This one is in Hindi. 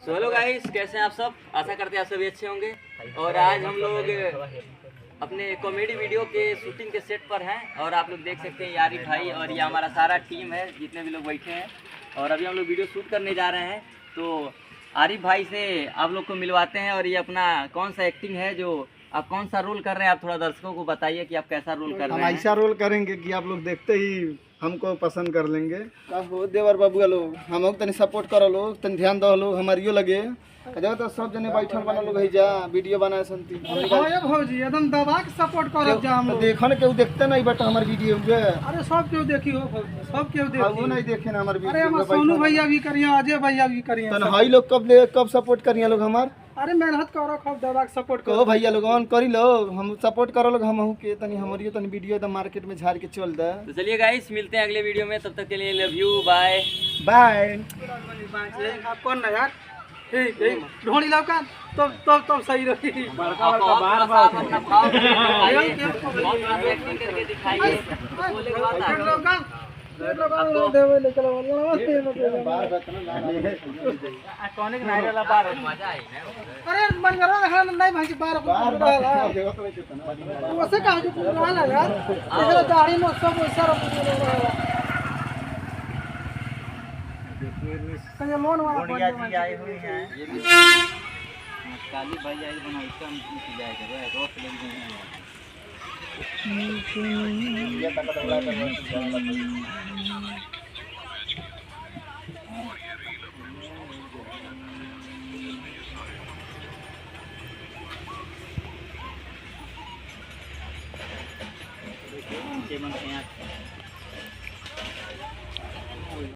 सो हेलो गाइस, कैसे हैं आप सब। आशा करते हैं आप सभी अच्छे होंगे। और आज हम लोग अपने कॉमेडी वीडियो के शूटिंग के सेट पर हैं और आप लोग देख सकते हैं यारी भाई और ये हमारा सारा टीम है, जितने भी लोग बैठे हैं। और अभी हम लोग वीडियो शूट करने जा रहे हैं, तो आरिफ भाई से आप लोग को मिलवाते हैं। और ये अपना कौन सा एक्टिंग है, जो आप कौन सा रोल कर रहे हैं, आप थोड़ा दर्शकों को बताइए कि आप कैसा रोल कर हम रहे हैं। ऐसा रोल करेंगे कि आप लोग देखते ही हमको पसंद कर लेंगे। का हो देवर बाबू लोग हम तनी सपोर्ट करो लोग, तनी ध्यान दो लोग, हमारियो लगे जब तो सब जने बैठल बना लोग है जा वीडियो बनाए संती भौजी एकदम दबा के सपोर्ट करब जा हम लोग। देखो ना केहू देखते नहीं बट हमार वीडियो में। अरे सब केहू देखी हो भौजी, सब केहू वो देखी। नहीं देखे ना हमार अरे वीडियो हम में सोनू बैठल। भैया भी करिए, अजय भैया भी करिए। तन हाई लोग कब सपोर्ट करिए लोग हमार। अरे मेहनत करो, खूब दबा के सपोर्ट कहो करो भैया लोग ऑन करी लो, हम सपोर्ट करो लोग, हम के तनी हमारियो तनी वीडियो एकदम मार्केट में झाड़ के चल दे। तो चलिए गाइस, मिलते हैं अगले वीडियो में। तब तक के लिए लव यू, बाय बाय। आप कौन ना यार ढोली लौका तो सही रही। एक्टिंग करके दिखाइए। बोले के बाद लौका कौन नायरला बार मजा आई ना। अरे मन करो नहीं भाई बार वैसे कहा जो रहा यार तेरा दाढ़ी में सब वैसा संगे लोन वाला गुड़िया जी आए हुए हैं, ये भी काली भाई आई बना इसका हम जाए करे रोज ले गए हैं। ये तक तो लगा कर के बनते हैं।